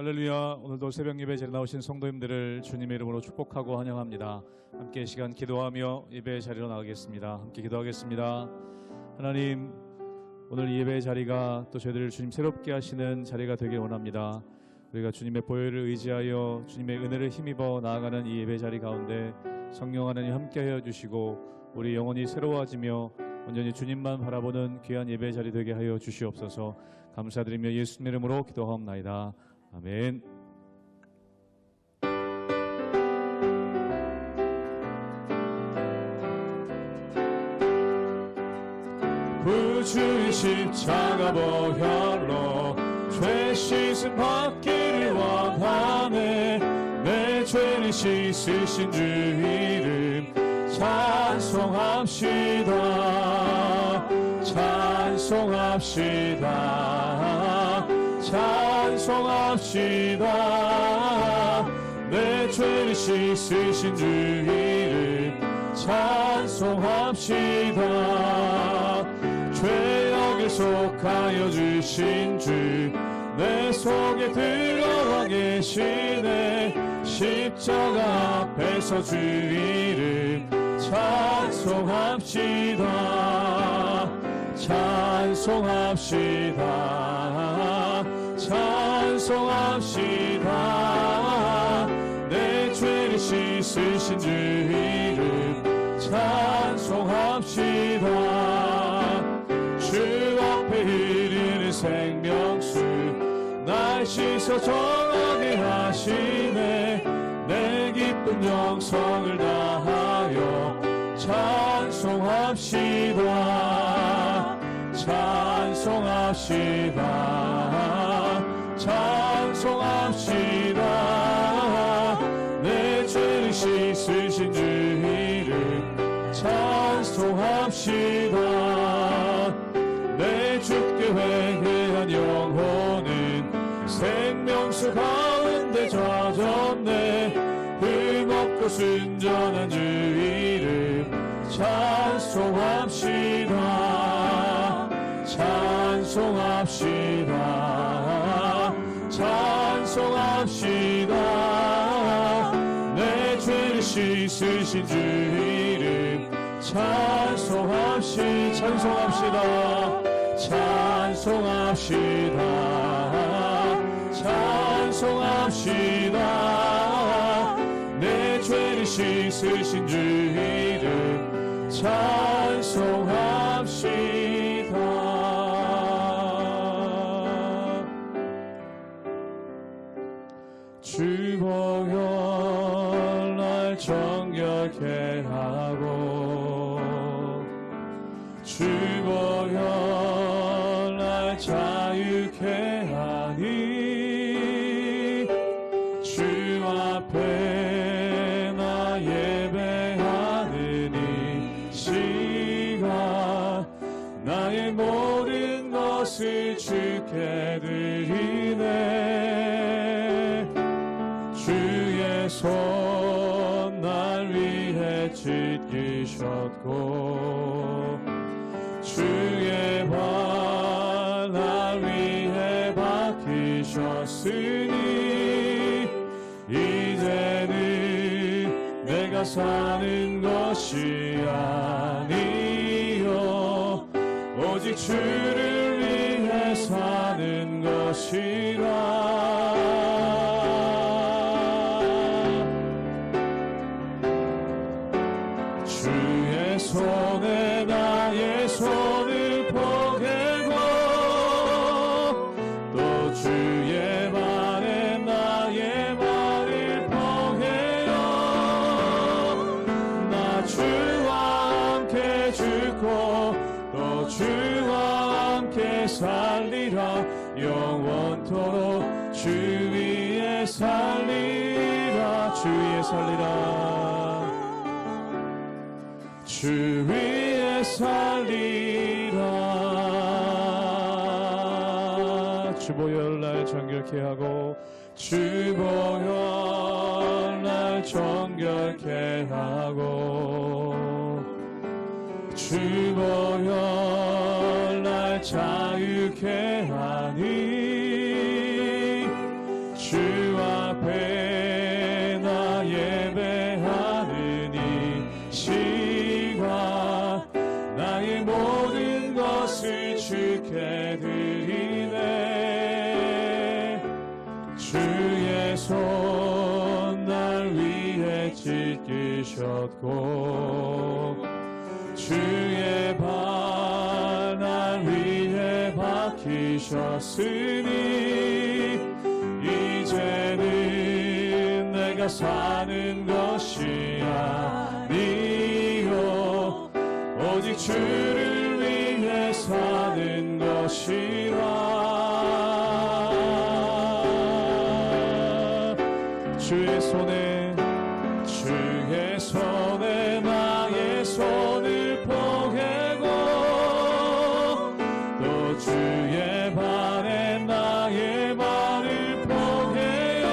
할렐루야. 오늘도 새벽 예배 자리에 나오신 성도님들을 주님의 이름으로 축복하고 환영합니다. 함께 이 시간 기도하며 예배 자리로 나가겠습니다. 함께 기도하겠습니다. 하나님, 오늘 이 예배 자리가 또 저희들을 주님 새롭게 하시는 자리가 되길 원합니다. 우리가 주님의 보혈을 의지하여 주님의 은혜를 힘입어 나아가는 이 예배 자리 가운데 성령 하나님 함께하여 주시고 우리 영혼이 새로워지며 온전히 주님만 바라보는 귀한 예배 자리 되게 하여 주시옵소서. 감사드리며 예수님 이름으로 기도하옵나이다. 아멘. 구주의 십자가 보혈로 죄 씻음 받기를 원하네. 내 죄를 씻으신 주 이름 찬송합시다. 찬송합시다. 찬송합시다. 내 죄를 씻으신 주 이름 찬송합시다. 죄악에 속하여 주신 주 내 속에 들어와 계시네. 십자가 앞에서 주 이름 찬송합시다. 찬송합시다. 찬송합시다. 내 죄를 씻으신 주 이름 찬송합시다. 주 앞에 흐르는 생명수 날 씻어 정하게 하시네. 내 기쁜 영성을 다하여 찬송합시다. 찬송합시다. 찬송합시다. 내 죄를 씻으신 주 이름 찬송합시다. 내 주께 회개한 영혼은 생명수 가운데 젖었네. 흠없고 순전한 주 이름 찬송합시다. 찬송합시다. 찬송합시다. 내 죄를 씻으신 주 이름 찬송합시다. 찬송합시다. 찬송합시다. 찬송합시다. 내 죄를 씻으신 주 이름 찬송합시다. 주 보혈 날 정결케 하고 주 보혈 날 자유케 하니 주 앞에 나 예배하는 이 시간 나의 모든 것을 주께 드리네. 주의 손 날 위해 찢기셨고 주의 발 날 위해 박히셨으니 이제는 내가 사는 것이 아니요 오직 주를 위해 사는 것이라. 주의 손에 나의 손을 포개고 또 주의 발에 나의 발을 포개요. 나 주와 함께 죽고 또 주와 함께 살리라. 영원토록 주 위에 살리라. 주 위에 살리라. 주 위에 살리라. 주 보혈 날 정결케 하고 주 보혈 날 정결케 하고 주 보혈 날 자유케 하니 주 땅에 찢기셨고 주의 발 날 위해 박히셨으니 이제는 내가 사는 것이 아니요 오직 주를 위해 사는 것이라. 주의 손에 나의 손을 포개고 또 주의 발에 나의 발을 포개어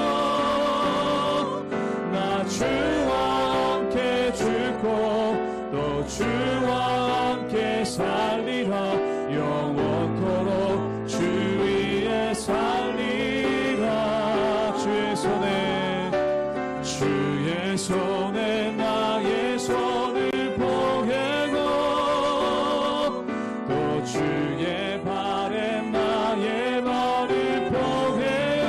나 주와 함께 죽고 또 주와 함께 살리라. 영원토록 주 위에 살리라. 주의 손에 나의 손을 포개고 또 주의 발에 나의 발을 포개어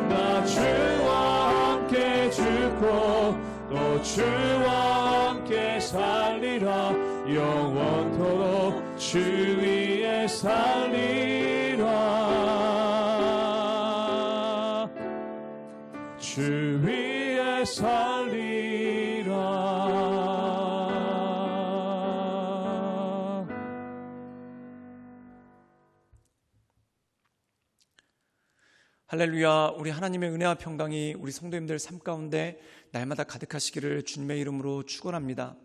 나 주와 함께 죽고 또 주와 함께 살리라. 영원토록 주 위에 살리라. 주 위에 살리라. 할렐루야. 우리 하나님의 은혜와 평강이 우리 성도님들 삶 가운데 날마다 가득하시기를 주님의 이름으로 축원합니다.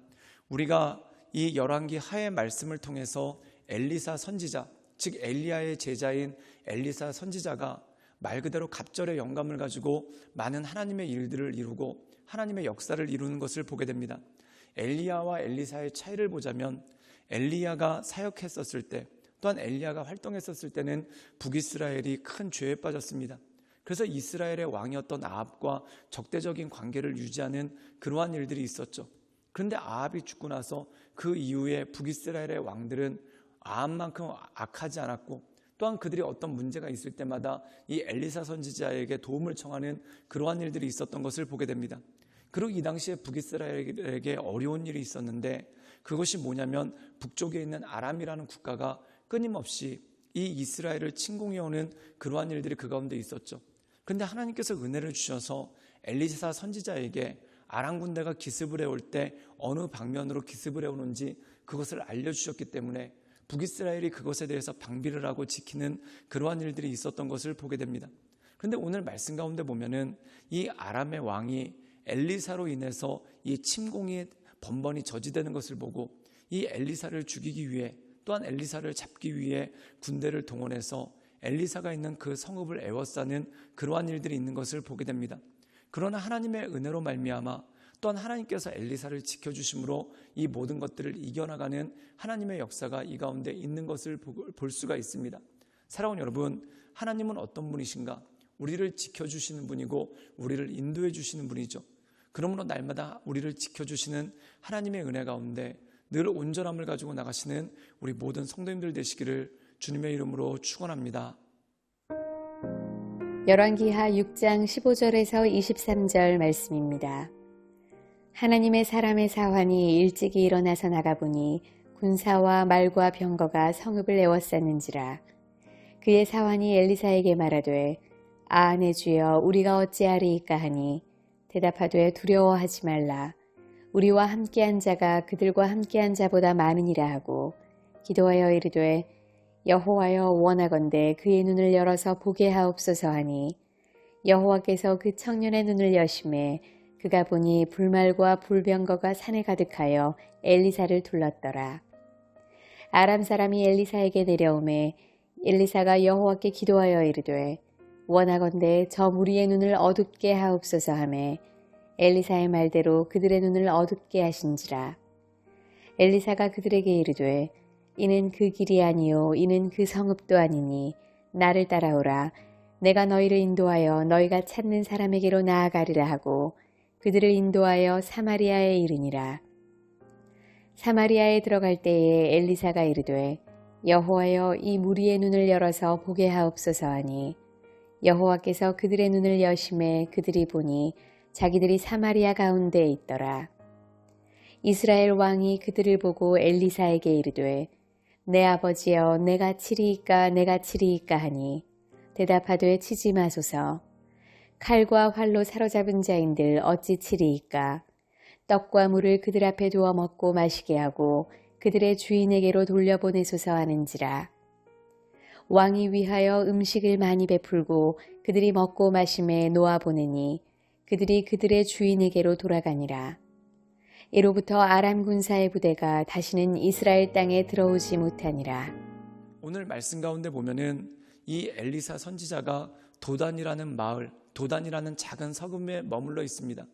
우리가 이 열왕기 하의 말씀을 통해서 엘리사 선지자, 즉 엘리야의 제자인 엘리사 선지자가 말 그대로 갑절의 영감을 가지고 많은 하나님의 일들을 이루고 하나님의 역사를 이루는 것을 보게 됩니다. 엘리야와 엘리사의 차이를 보자면 엘리야가 사역했었을 때 또한 엘리야가 활동했었을 때는 북이스라엘이 큰 죄에 빠졌습니다. 그래서 이스라엘의 왕이었던 아합과 적대적인 관계를 유지하는 그러한 일들이 있었죠. 그런데 아합이 죽고 나서 그 이후에 북이스라엘의 왕들은 아합만큼 악하지 않았고 또한 그들이 어떤 문제가 있을 때마다 이 엘리사 선지자에게 도움을 청하는 그러한 일들이 있었던 것을 보게 됩니다. 그리고 이 당시에 북이스라엘에게 어려운 일이 있었는데 그것이 뭐냐면 북쪽에 있는 아람이라는 국가가 끊임없이 이 이스라엘을 침공해오는 그러한 일들이 그 가운데 있었죠. 그런데 하나님께서 은혜를 주셔서 엘리사 선지자에게 아람 군대가 기습을 해올 때 어느 방면으로 기습을 해오는지 그것을 알려주셨기 때문에 북이스라엘이 그것에 대해서 방비를 하고 지키는 그러한 일들이 있었던 것을 보게 됩니다. 그런데 오늘 말씀 가운데 보면은 이 아람의 왕이 엘리사로 인해서 이 침공이 번번이 저지되는 것을 보고 이 엘리사를 죽이기 위해 또한 엘리사를 잡기 위해 군대를 동원해서 엘리사가 있는 그 성읍을 에워싸는 그러한 일들이 있는 것을 보게 됩니다. 그러나 하나님의 은혜로 말미암아 또한 하나님께서 엘리사를 지켜주심으로 이 모든 것들을 이겨나가는 하나님의 역사가 이 가운데 있는 것을 볼 수가 있습니다. 사랑하는 여러분, 하나님은 어떤 분이신가? 우리를 지켜주시는 분이고 우리를 인도해 주시는 분이죠. 그러므로 날마다 우리를 지켜주시는 하나님의 은혜 가운데 늘 온전함을 가지고 나가시는 우리 모든 성도님들 되시기를 주님의 이름으로 축원합니다. 열왕기하 6장 15절에서 23절 말씀입니다. 하나님의 사람의 사환이 일찍이 일어나서 나가보니 군사와 말과 병거가 성읍을 에워쌌는지라. 그의 사환이 엘리사에게 말하되 아 내 주여 우리가 어찌하리이까 하니 대답하되 두려워하지 말라. 우리와 함께한 자가 그들과 함께한 자보다 많으니라 하고 기도하여 이르되 여호와여 원하건대 그의 눈을 열어서 보게 하옵소서 하니 여호와께서 그 청년의 눈을 여심해 그가 보니 불말과 불병거가 산에 가득하여 엘리사를 둘렀더라. 아람 사람이 엘리사에게 내려오매 엘리사가 여호와께 기도하여 이르되 원하건대 저 무리의 눈을 어둡게 하옵소서 하매 엘리사의 말대로 그들의 눈을 어둡게 하신지라. 엘리사가 그들에게 이르되 이는 그 길이 아니요 이는 그 성읍도 아니니 나를 따라오라. 내가 너희를 인도하여 너희가 찾는 사람에게로 나아가리라 하고 그들을 인도하여 사마리아에 이르니라. 사마리아에 들어갈 때에 엘리사가 이르되 여호와여 이 무리의 눈을 열어서 보게 하옵소서 하니 여호와께서 그들의 눈을 여심해 그들이 보니 자기들이 사마리아 가운데에 있더라. 이스라엘 왕이 그들을 보고 엘리사에게 이르되 내 아버지여 내가 치리이까 내가 치리이까 하니 대답하되 치지 마소서. 칼과 활로 사로잡은 자인들 어찌 치리이까. 떡과 물을 그들 앞에 두어 먹고 마시게 하고 그들의 주인에게로 돌려보내소서 하는지라. 왕이 위하여 음식을 많이 베풀고 그들이 먹고 마심에 놓아보내니 그들이 그들의 주인에게로 돌아가니라. 이로부터 아람 군사의 부대가 다시는 이스라엘 땅에 들어오지 못하니라. 오늘 말씀 가운데 보면은 이 엘리사 선지자가 도단이라는 마을, 도단이라는 작은 서금에 머물러 있습니다.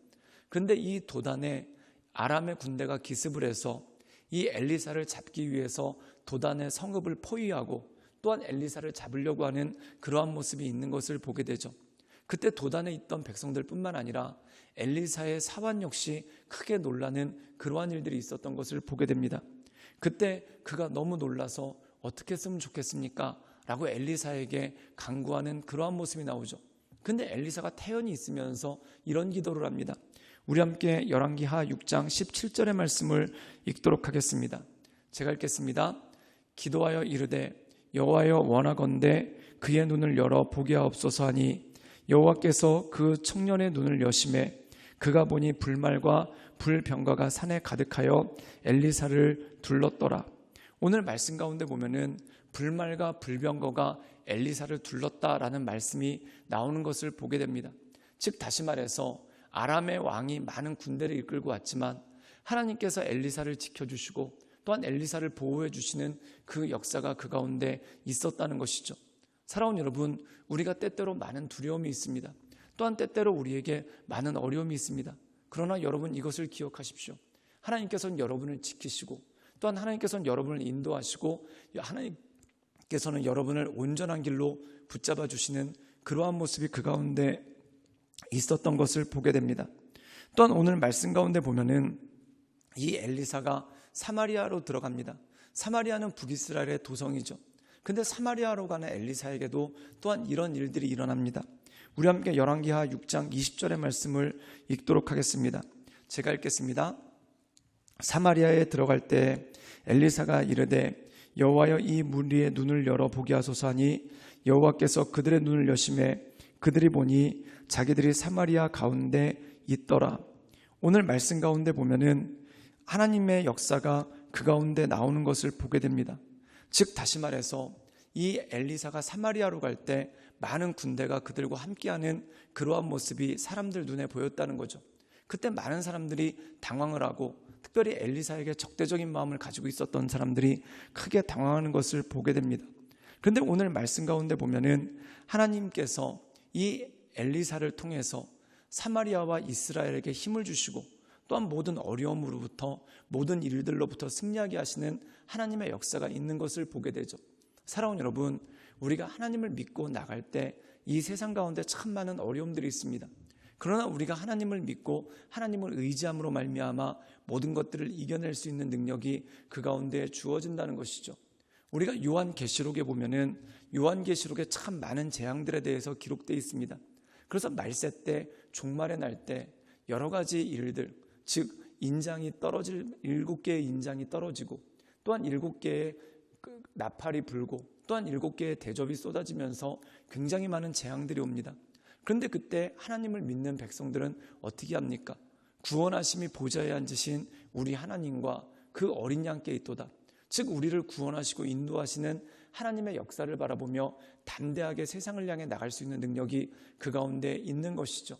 그런데 이 도단에 아람의 군대가 기습을 해서 이 엘리사를 잡기 위해서 도단의 성읍을 포위하고 또한 엘리사를 잡으려고 하는 그러한 모습이 있는 것을 보게 되죠. 그때 도단에 있던 백성들뿐만 아니라 엘리사의 사환 역시 크게 놀라는 그러한 일들이 있었던 것을 보게 됩니다. 그때 그가 너무 놀라서 어떻게 했으면 좋겠습니까? 라고 엘리사에게 간구하는 그러한 모습이 나오죠. 근데 엘리사가 태연히 있으면서 이런 기도를 합니다. 우리 함께 열왕기하 6장 17절의 말씀을 읽도록 하겠습니다. 제가 읽겠습니다. 기도하여 이르되 여호와여 원하건대 그의 눈을 열어 보게 하옵소서 하니 여호와께서 그 청년의 눈을 여심해 그가 보니 불말과 불병거가 산에 가득하여 엘리사를 둘렀더라. 오늘 말씀 가운데 보면은 불말과 불병거가 엘리사를 둘렀다라는 말씀이 나오는 것을 보게 됩니다. 즉 다시 말해서 아람의 왕이 많은 군대를 이끌고 왔지만 하나님께서 엘리사를 지켜주시고 또한 엘리사를 보호해 주시는 그 역사가 그 가운데 있었다는 것이죠. 사랑하는 여러분, 우리가 때때로 많은 두려움이 있습니다. 또한 때때로 우리에게 많은 어려움이 있습니다. 그러나 여러분 이것을 기억하십시오. 하나님께서는 여러분을 지키시고 또한 하나님께서는 여러분을 인도하시고 하나님께서는 여러분을 온전한 길로 붙잡아 주시는 그러한 모습이 그 가운데 있었던 것을 보게 됩니다. 또한 오늘 말씀 가운데 보면은 이 엘리사가 사마리아로 들어갑니다. 사마리아는 북이스라엘의 도성이죠. 근데 사마리아로 가는 엘리사에게도 또한 이런 일들이 일어납니다. 우리 함께 열왕기하 6장 20절의 말씀을 읽도록 하겠습니다. 제가 읽겠습니다. 사마리아에 들어갈 때 엘리사가 이르되 여호와여 이 무리의 눈을 열어 보게 하소서 하니 여호와께서 그들의 눈을 여심해 그들이 보니 자기들이 사마리아 가운데 있더라. 오늘 말씀 가운데 보면은 하나님의 역사가 그 가운데 나오는 것을 보게 됩니다. 즉 다시 말해서 이 엘리사가 사마리아로 갈 때 많은 군대가 그들과 함께하는 그러한 모습이 사람들 눈에 보였다는 거죠. 그때 많은 사람들이 당황을 하고 특별히 엘리사에게 적대적인 마음을 가지고 있었던 사람들이 크게 당황하는 것을 보게 됩니다. 그런데 오늘 말씀 가운데 보면은 하나님께서 이 엘리사를 통해서 사마리아와 이스라엘에게 힘을 주시고 또한 모든 어려움으로부터 모든 일들로부터 승리하게 하시는 하나님의 역사가 있는 것을 보게 되죠. 사랑하는 여러분, 우리가 하나님을 믿고 나갈 때 이 세상 가운데 참 많은 어려움들이 있습니다. 그러나 우리가 하나님을 믿고 하나님을 의지함으로 말미암아 모든 것들을 이겨낼 수 있는 능력이 그 가운데 주어진다는 것이죠. 우리가 요한계시록에 보면은 요한계시록에 참 많은 재앙들에 대해서 기록되어 있습니다. 그래서 말세 때 종말의 날 때 여러 가지 일들, 즉 인장이 떨어질 7개의 인장이 떨어지고 또한 7개의 나팔이 불고 또한 7개의 대접이 쏟아지면서 굉장히 많은 재앙들이 옵니다. 그런데 그때 하나님을 믿는 백성들은 어떻게 합니까? 구원하심이 보좌에 앉으신 우리 하나님과 그 어린 양께 있도다. 즉 우리를 구원하시고 인도하시는 하나님의 역사를 바라보며 담대하게 세상을 향해 나갈 수 있는 능력이 그 가운데 있는 것이죠.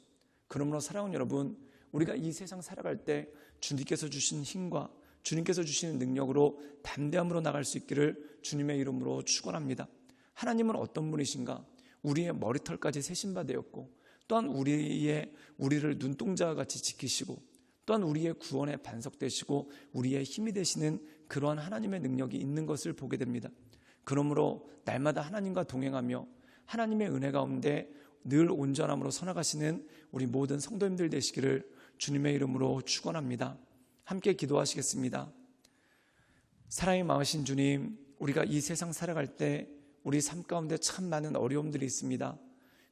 그러므로 사랑하는 여러분, 우리가 이 세상 살아갈 때 주님께서 주신 힘과 주님께서 주시는 능력으로 담대함으로 나갈 수 있기를 주님의 이름으로 축원합니다. 하나님은 어떤 분이신가? 우리의 머리털까지 세신 바 되었고 또한 우리를 눈동자와 같이 지키시고 또한 우리의 구원의 반석 되시고 우리의 힘이 되시는 그러한 하나님의 능력이 있는 것을 보게 됩니다. 그러므로 날마다 하나님과 동행하며 하나님의 은혜 가운데 늘 온전함으로 서나가시는 우리 모든 성도님들 되시기를 주님의 이름으로 축원합니다. 함께 기도하시겠습니다. 사랑이 많으신 주님, 우리가 이 세상 살아갈 때 우리 삶 가운데 참 많은 어려움들이 있습니다.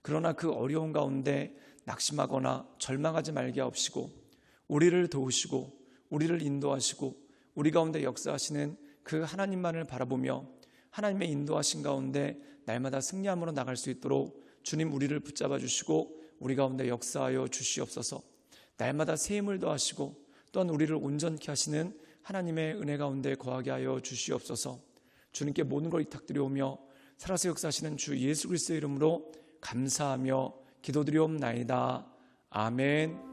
그러나 그 어려움 가운데 낙심하거나 절망하지 말게 하옵시고 우리를 도우시고 우리를 인도하시고 우리 가운데 역사하시는 그 하나님만을 바라보며 하나님의 인도하신 가운데 날마다 승리함으로 나갈 수 있도록 주님 우리를 붙잡아 주시고 우리 가운데 역사하여 주시옵소서. 날마다 새 힘을 더하시고 또한 우리를 온전케 하시는 하나님의 은혜 가운데 거하게 하여 주시옵소서. 주님께 모든 걸 위탁드려오며 살아서 역사하시는 주 예수 그리스도의 이름으로 감사하며 기도드리옵나이다. 아멘.